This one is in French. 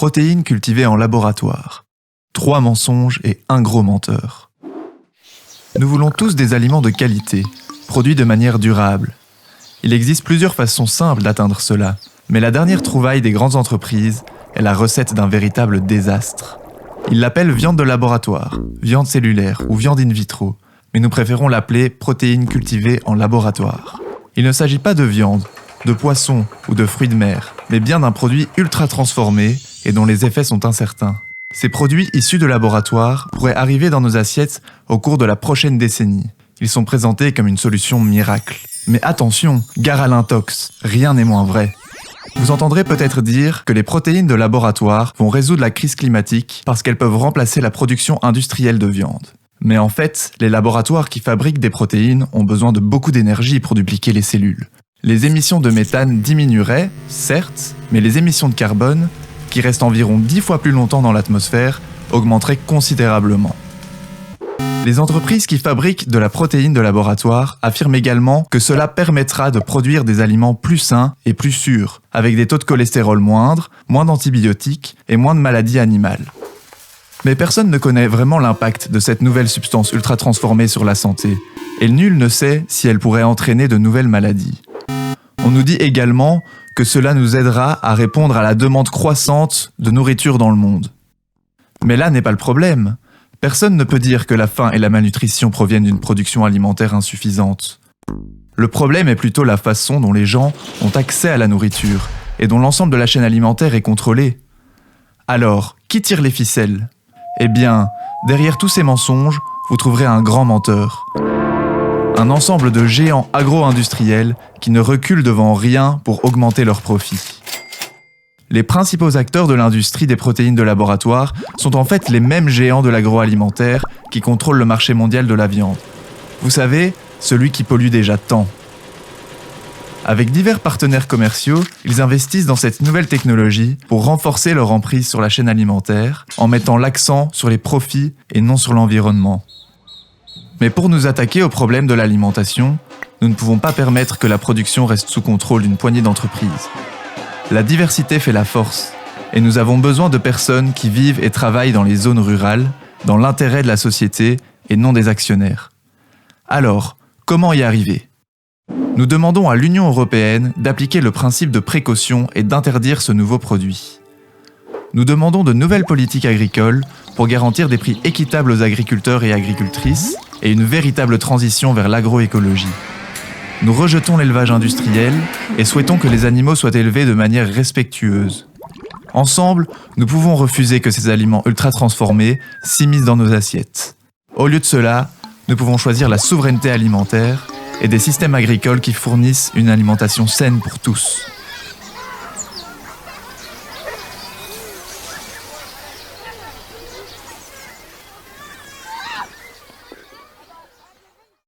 protéines cultivées en laboratoire. 3 mensonges et un gros menteur. Nous voulons tous des aliments de qualité, produits de manière durable. Il existe plusieurs façons simples d'atteindre cela, mais la dernière trouvaille des grandes entreprises est la recette d'un véritable désastre. Ils l'appellent viande de laboratoire, viande cellulaire ou viande in vitro, mais nous préférons l'appeler protéines cultivées en laboratoire. Il ne s'agit pas de viande, de poisson ou de fruits de mer, mais bien d'un produit ultra transformé et dont les effets sont incertains. Ces produits issus de laboratoire pourraient arriver dans nos assiettes au cours de la prochaine décennie. Ils sont présentés comme une solution miracle. Mais attention, gare à l'intox, rien n'est moins vrai. Vous entendrez peut-être dire que les protéines de laboratoire vont résoudre la crise climatique parce qu'elles peuvent remplacer la production industrielle de viande. Mais en fait, les laboratoires qui fabriquent des protéines ont besoin de beaucoup d'énergie pour dupliquer les cellules. Les émissions de méthane diminueraient, certes, mais les émissions de carbone, qui restent environ 10 fois plus longtemps dans l'atmosphère, augmenteraient considérablement. Les entreprises qui fabriquent de la protéine de laboratoire affirment également que cela permettra de produire des aliments plus sains et plus sûrs, avec des taux de cholestérol moindres, moins d'antibiotiques et moins de maladies animales. Mais personne ne connaît vraiment l'impact de cette nouvelle substance ultra transformée sur la santé, et nul ne sait si elle pourrait entraîner de nouvelles maladies. On nous dit également que cela nous aidera à répondre à la demande croissante de nourriture dans le monde. Mais là n'est pas le problème. Personne ne peut dire que la faim et la malnutrition proviennent d'une production alimentaire insuffisante. Le problème est plutôt la façon dont les gens ont accès à la nourriture et dont l'ensemble de la chaîne alimentaire est contrôlé. Alors, qui tire les ficelles ? Eh bien, derrière tous ces mensonges, vous trouverez un grand menteur. Un ensemble de géants agro-industriels qui ne reculent devant rien pour augmenter leurs profits. Les principaux acteurs de l'industrie des protéines de laboratoire sont en fait les mêmes géants de l'agroalimentaire qui contrôlent le marché mondial de la viande. Vous savez, celui qui pollue déjà tant. Avec divers partenaires commerciaux, ils investissent dans cette nouvelle technologie pour renforcer leur emprise sur la chaîne alimentaire en mettant l'accent sur les profits et non sur l'environnement. Mais pour nous attaquer au problème de l'alimentation, nous ne pouvons pas permettre que la production reste sous contrôle d'une poignée d'entreprises. La diversité fait la force, et nous avons besoin de personnes qui vivent et travaillent dans les zones rurales, dans l'intérêt de la société et non des actionnaires. Alors, comment y arriver ? Nous demandons à l'Union européenne d'appliquer le principe de précaution et d'interdire ce nouveau produit. Nous demandons de nouvelles politiques agricoles pour garantir des prix équitables aux agriculteurs et agricultrices et une véritable transition vers l'agroécologie. Nous rejetons l'élevage industriel et souhaitons que les animaux soient élevés de manière respectueuse. Ensemble, nous pouvons refuser que ces aliments ultra transformés s'immiscent dans nos assiettes. Au lieu de cela, nous pouvons choisir la souveraineté alimentaire et des systèmes agricoles qui fournissent une alimentation saine pour tous.